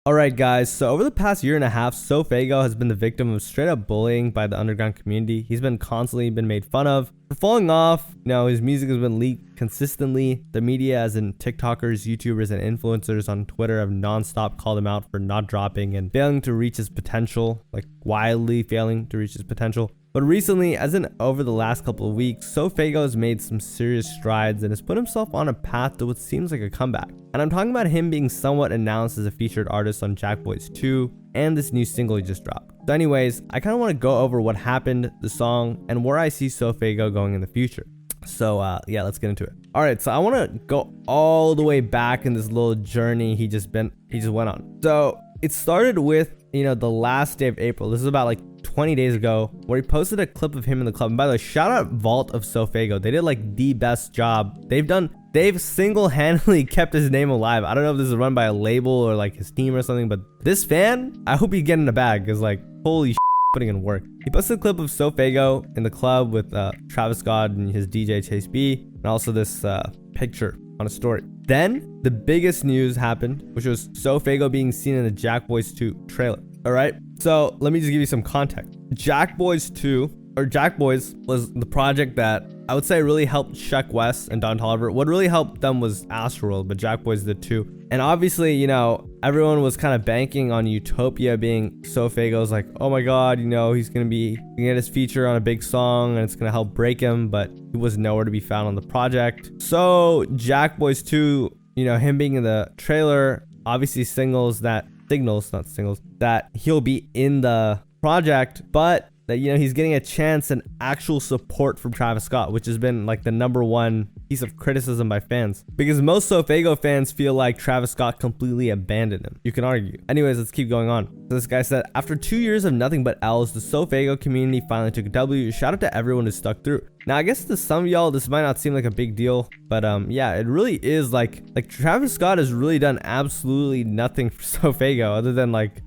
Alright guys, so over the past year and a half, SoFaygo has been the victim of straight up bullying by the underground community. He's been constantly made fun of for falling off. His music has been leaked consistently. The media, as in TikTokers, YouTubers, and influencers on Twitter, have nonstop called him out for not dropping and failing to reach his potential, like wildly failing to reach his potential. But recently, as in over the last couple of weeks, SoFaygo has made some serious strides and has put himself on a path to what seems like a comeback. And I'm talking about him being somewhat announced as a featured artist on Jackboy's 2 and this new single he just dropped. So anyways, I kind of want to go over what happened, the song, and where I see SoFaygo going in the future. So yeah, let's get into it. Alright, so I want to go all the way back in this little journey he just went on. So it started with, the last day of April. This is about like 20 days ago, where he posted a clip of him in the club. And by the way, shout out Vault of SoFaygo. They did like the best job. They've single-handedly kept his name alive. I don't know if this is run by a label or like his team or something, but this fan, I hope he's getting a bag, because like, holy putting in work. He posted a clip of SoFaygo in the club with Travis Scott and his DJ Chase B, and also this picture on a story. Then the biggest news happened, which was SoFaygo being seen in the Jackboy's 2 trailer. All right, so let me just give you some context. Jackboy's was the project that I would say really helped Sheck West and Don Toliver. What really helped them was Astroworld, but Jackboy's did too. And obviously, everyone was kind of banking on Utopia being SoFaygo's like, oh my god, he's gonna get his feature on a big song and it's gonna help break him, but he was nowhere to be found on the project. So Jackboy's 2, him being in the trailer, obviously signals that he'll be in the project, but that he's getting a chance and actual support from Travis Scott, which has been like the number one piece of criticism by fans, because most SoFaygo fans feel like Travis Scott completely abandoned him. You can argue. Anyways, let's keep going on. So this guy said, after 2 years of nothing but L's, the SoFaygo community finally took a W. Shout out to everyone who stuck through. Now, I guess to some of y'all, this might not seem like a big deal, but yeah, it really is. Like Travis Scott has really done absolutely nothing for SoFaygo other than like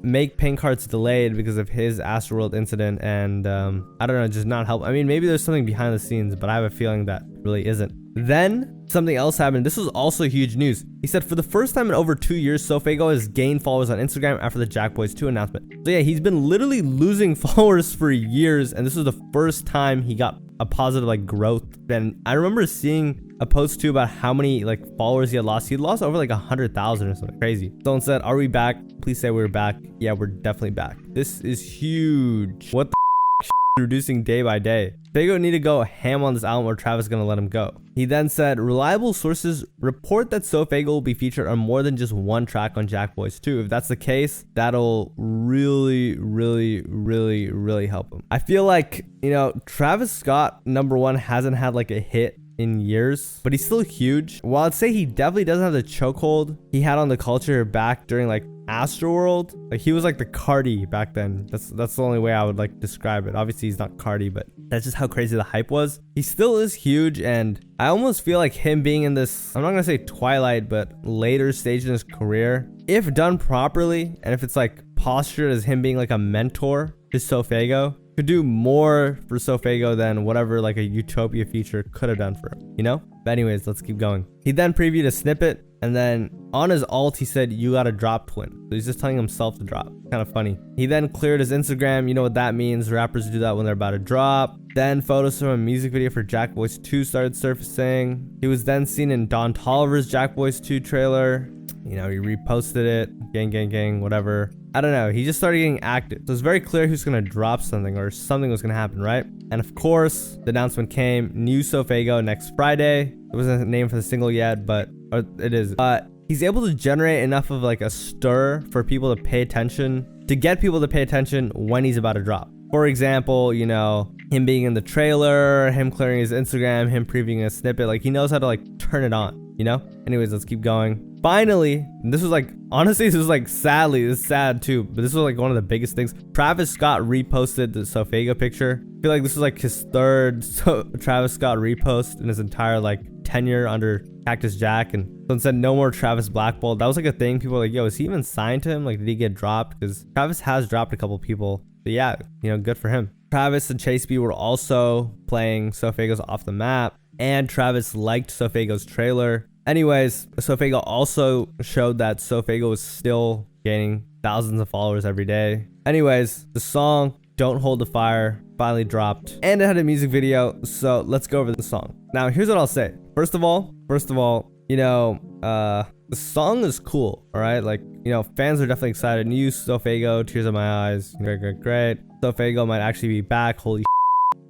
make Pink Hearts delayed because of his Astroworld incident, and I don't know, just not help. I mean, maybe there's something behind the scenes, but I have a feeling that really isn't. Then something else happened. This was also huge news. He said, for the first time in over 2 years, SoFaygo has gained followers on Instagram after the Jackboy's 2 announcement. So yeah, he's been literally losing followers for years, and this was the first time he got a positive like growth. And I remember seeing a post too about how many like followers he had lost. He lost over like 100,000 or something crazy. Someone said, are we back? Please say we're back. Yeah, we're definitely back. This is huge. What the reducing day by day. SoFaygo need to go ham on this album or Travis is gonna let him go. He then said, reliable sources report that SoFaygo will be featured on more than just one track on Jackboy's 2. If that's the case, that'll really help him. I feel like, Travis Scott, number one, hasn't had like a hit in years, but he's still huge. While I'd say he definitely doesn't have the chokehold he had on the culture back during like Astroworld. Like he was like the Cardi back then. That's the only way I would like describe it. Obviously he's not Cardi, but that's just how crazy the hype was. He still is huge, and I almost feel like him being in this, I'm not gonna say twilight, but later stage in his career, if done properly, and if it's like postured as him being like a mentor to SoFaygo, could do more for SoFaygo than whatever like a Utopia feature could have done for him, But anyways, let's keep going. He then previewed a snippet, and then on his alt, he said, you gotta drop, twin. So he's just telling himself to drop. Kind of funny. He then cleared his Instagram. You know what that means. Rappers do that when they're about to drop. Then photos from a music video for Jackboy's 2 started surfacing. He was then seen in Don Toliver's Jackboy's 2 trailer. He reposted it. Gang, whatever. I don't know. He just started getting active. So it's very clear he was going to drop something, or something was going to happen, right? And of course, the announcement came. New SoFaygo next Friday. There wasn't a name for the single yet, but it is. But he's able to generate enough of like a stir for people to pay attention, to get people to pay attention when he's about to drop. For example, him being in the trailer, him clearing his Instagram, him previewing a snippet. Like he knows how to like turn it on, Anyways, let's keep going. Finally, this was like, honestly, this was like sadly, this is sad too, but this was like one of the biggest things. Travis Scott reposted the SoFaygo picture. I feel like this was like his third Travis Scott repost in his entire like tenure under Cactus Jack, and someone said no more Travis blackballed. That was like a thing. People were like, yo, is he even signed to him? Like, did he get dropped? Because Travis has dropped a couple people. But yeah, good for him. Travis and Chase B were also playing SoFaygo's Off the Map, and Travis liked SoFaygo's trailer. Anyways, SoFaygo also showed that SoFaygo was still gaining thousands of followers every day. Anyways, the song Don't Hold the Fire finally dropped, and it had a music video, so let's go over the song. Now, here's what I'll say. First of all, you know, the song is cool, all right? Like, you know, fans are definitely excited. New SoFaygo, Tears in My Eyes, great. SoFaygo might actually be back, holy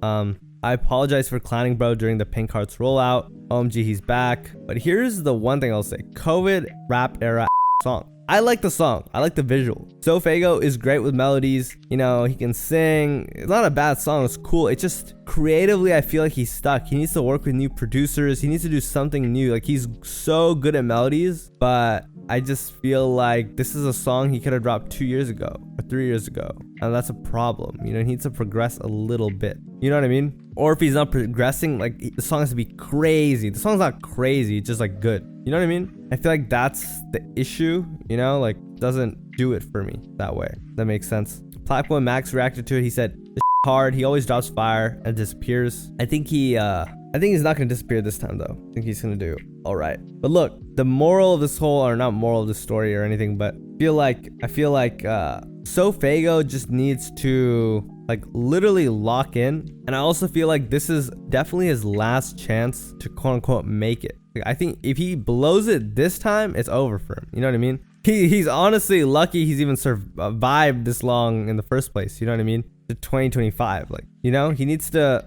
I apologize for clowning bro during the Pink Hearts rollout. OMG, he's back. But here's the one thing I'll say. COVID rap era song. I like the song. I like the visual. SoFaygo is great with melodies. You know, he can sing. It's not a bad song. It's cool. It's just creatively, I feel like he's stuck. He needs to work with new producers. He needs to do something new. Like, he's so good at melodies, but I just feel like this is a song he could have dropped 2 years ago or 3 years ago. And that's a problem. You know, he needs to progress a little bit. You know what I mean? Or if he's not progressing, like, the song has to be crazy. The song's not crazy. It's just like good. You know what I mean? I feel like that's the issue, you know, like, doesn't do it for me that way. That makes sense. Blackboy Max reacted to it. He said, "This hard. He always drops fire and disappears." I think he's not gonna disappear this time though. I think he's gonna do all right. But look, the moral of this whole, or not moral of this story or anything, but I feel like SoFaygo just needs to like literally lock in. And I also feel like this is definitely his last chance to quote unquote make it. Like, I think if he blows it this time, it's over for him. You know what I mean? He's honestly lucky he's even survived this long in the first place. You know what I mean? To 2025, like, you know, he needs to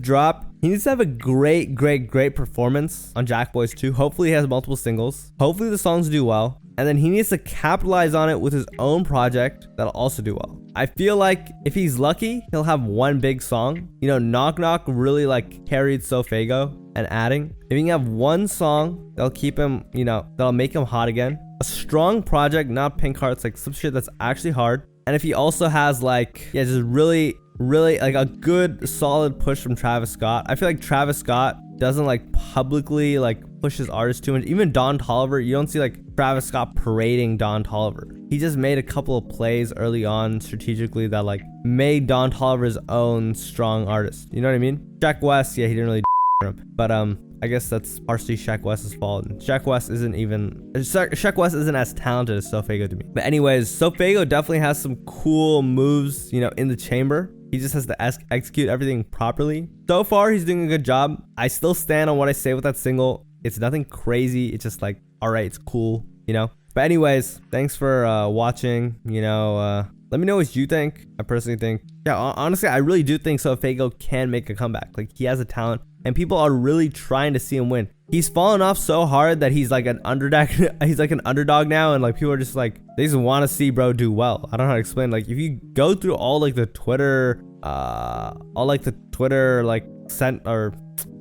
drop. He needs to have a great performance on Jackboys 2. Hopefully he has multiple singles. Hopefully the songs do well. And then he needs to capitalize on it with his own project that'll also do well. I feel like if he's lucky, he'll have one big song. You know, Knock Knock really like carried SoFaygo and adding. If he can have one song that'll keep him, you know, that'll make him hot again. A strong project, not Pink Hearts, like some shit that's actually hard. And if he also has like, yeah, just really like a good solid push from Travis Scott. I feel like Travis Scott doesn't like publicly like push his artists too much. Even Don Toliver, you don't see like Travis Scott parading Don Toliver. He just made a couple of plays early on strategically that like made Don Toliver's own strong artist. You know what I mean? Shaq West, yeah, he didn't really him. But I guess that's partially Shaq West's fault. And Shaq West isn't as talented as SoFaygo to me. But anyways, SoFaygo definitely has some cool moves, you know, in the chamber. He just has to execute everything properly. So far, he's doing a good job. I still stand on what I say with that single. It's nothing crazy. It's just like, all right, it's cool, you know? But anyways, thanks for watching. You know, let me know what you think. I personally think, yeah, honestly, I really do think SoFaygo can make a comeback. Like, he has a talent, and people are really trying to see him win. He's fallen off so hard that he's like an underdog. He's like an underdog now, and like people are just like, they just want to see bro do well. I don't know how to explain. Like, if you go through all like the Twitter, like sent or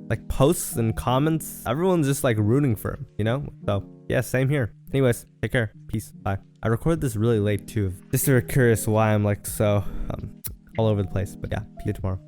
like posts and comments, everyone's just like rooting for him, you know? So yeah, same here. Anyways, take care. Peace. Bye. I recorded this really late too. Just if you're curious why I'm like so all over the place. But yeah, see you tomorrow.